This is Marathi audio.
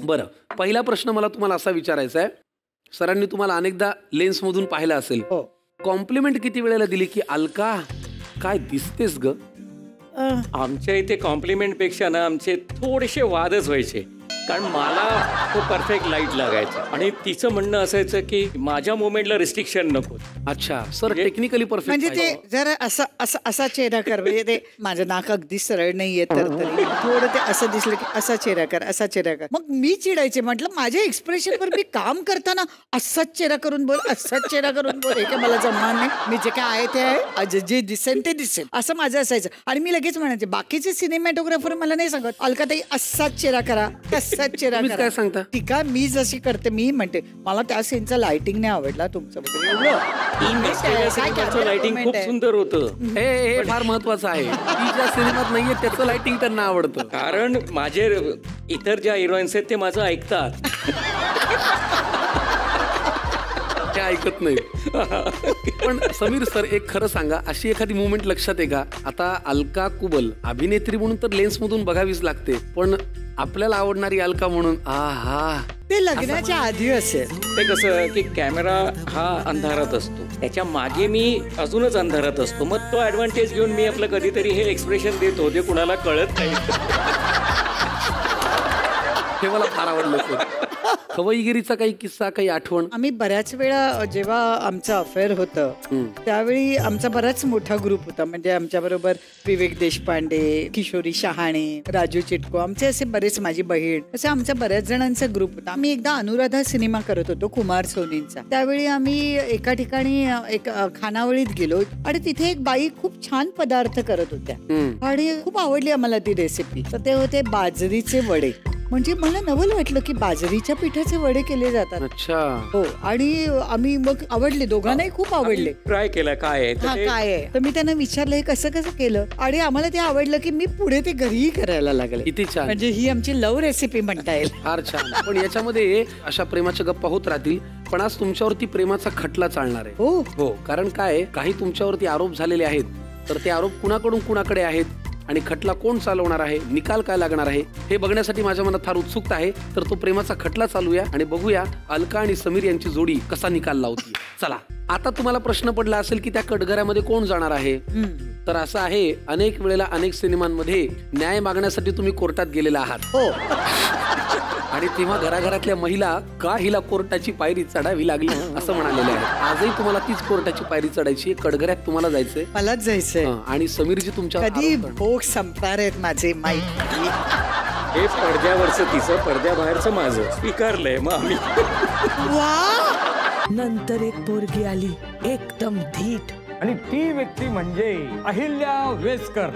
बरं, पहिला प्रश्न मला तुम्हाला असा विचारायचा आहे. सरांनी तुम्हाला अनेकदा लेन्समधून पाहिलं असेल. कॉम्प्लिमेंट किती वेळेला दिली की अलका काय दिसतेस ग? आमच्या इथे कॉम्प्लिमेंट पेक्षा ना आमचे थोडेसे वादच व्हायचे. कारण मला तो परफेक्ट लाईट लागायचा आणि तिचं म्हणणं असायचं की माझ्या मुवमेंटला रिस्ट्रिक्शन नको. अच्छा सर, टेक्निकली परफेक्ट म्हणजे ते जरा असा चेहरा कर, म्हणजे ते माझं नाक अगदी सरळ नाहीये तर तरी थोडं ते असं दिसलं की असा चेहरा कर, असा चेहरा कर. मग मी चिडायचे, म्हटलं माझ्या एक्सप्रेशनवर मी काम करताना असाच चेहरा करून बोल, असाच चेहरा करून बोल, हे काय मला जमणार नाही. मी जे काय आहे ते आहे, जे दिसेल ते दिसेल असं माझं असायचं. आणि मी लगेच म्हणायचे बाकीचे सिनेमॅटोग्राफर मला नाही सांगत, अलकाताई असाच चेहरा करा, चेहरा काय सांगता? ठीक आहे, मी जशी करते मी म्हणते मला त्या सीनचा लाइटिंग नाही आवडला तुमचं लाइटिंग खूप सुंदर होतं. हे फार महत्वाचं आहे. ती ज्या सिनेमात नाहीये त्याचं लाइटिंग त्यांना आवडतं. कारण माझे इतर ज्या हिरोईन्स आहेत ते माझं ऐकतात. ते ऐकत नाही. पण समीर सर, एक खरं सांगा, अशी एखादी मुवमेंट लक्षात आहे का? आता अलका कुबल अभिनेत्री म्हणून तर लेन्स मधून बघावीच लागते, पण आपल्याला आवडणारी अलका म्हणून आहा, ते लग्नाच्या आधी असेल. ते कसं की कॅमेरा हा अंधारात असतो, त्याच्या मागे मी अजूनच अंधारात असतो. मग तो ऍडव्हान्टेज घेऊन मी आपलं कधीतरी हे एक्सप्रेशन देतो, ते कुणाला कळत नाही. हे मला फार आवडलं सर. खवईगिरीचा काही किस्सा, काही आठवण? आम्ही बऱ्याच वेळा जेव्हा आमचं अफेअर होतं त्यावेळी आमचा बराच मोठा ग्रुप होता. म्हणजे आमच्या बरोबर विवेक देशपांडे, किशोरी शहाणे, राजू चिटको, आमचे असे बरेच, माझी बहीण, असे आमच्या बऱ्याच जणांचा ग्रुप होता. आम्ही एकदा अनुराधा सिनेमा करत होतो कुमार सोनींचा. त्यावेळी आम्ही एका ठिकाणी एक खानावळीत गेलो आणि तिथे एक बाई खूप छान पदार्थ करत होत्या आणि खूप आवडली आम्हाला ती रेसिपी. तर ते होते बाजरीचे वडे. म्हणजे मला नवल वाटलं की बाजरीच्या पिठाचे वडे केले जातात. अच्छा. हो. आणि आम्ही मग आवडले, दोघांनाही खूप आवडले. ट्राय केलं काय आहे. तर मी त्यांना विचारलं हे कसं कसं केलं आणि आम्हाला ते आवडलं की मी पुढे ते घरीही करायला लागले. किती छान. म्हणजे ही आमची लव्ह रेसिपी म्हणता येईल. फार छान. पण याच्यामध्ये अशा प्रेमाच्या गप्पा होत राहतील, पण आज तुमच्यावरती प्रेमाचा खटला चालणार आहे. हो हो. कारण काय, काही तुमच्यावरती आरोप झालेले आहेत, तर ते आरोप कुणाकडून कुणाकडे आहेत आणि खटला कोण चालवणार आहे, निकाल काय लागणार आहे, हे बघण्यासाठी माझ्या मनात फार उत्सुकता आहे. तर तो प्रेमाचा खटला चालूया आणि बघूया अलका आणि समीर यांची जोडी कसा निकाल लावती. चला, आता तुम्हाला प्रश्न पडला असेल की त्या कटघऱ्यामध्ये कोण जाणार आहे. तर असं आहे, अनेक वेळेला अनेक सिनेमांमध्ये न्याय मागण्यासाठी तुम्ही कोर्टात गेलेला आहात. हो. आणि तेव्हा घराघरातल्या महिला का हिला कोर्टाची पायरी चढावी लागली असं म्हणालेले आहे. आजही तुम्हाला तीच कोर्टाची पायरी चढायची, कटघऱ्यात तुम्हाला जायचंय. मलाच जायचंय. आणि समीरजी तुमच्या कधी भोग संपणार आहेत माझे माहिती. हे पडद्यावरचं तिचं, पडद्याबाहेरचं माझं स्वीकारलंय. मग आम्ही वा. नंतर एक पोरगी आली एकदम धीट, आणि ती व्यक्ती म्हणजे अहिल्या वेसकर.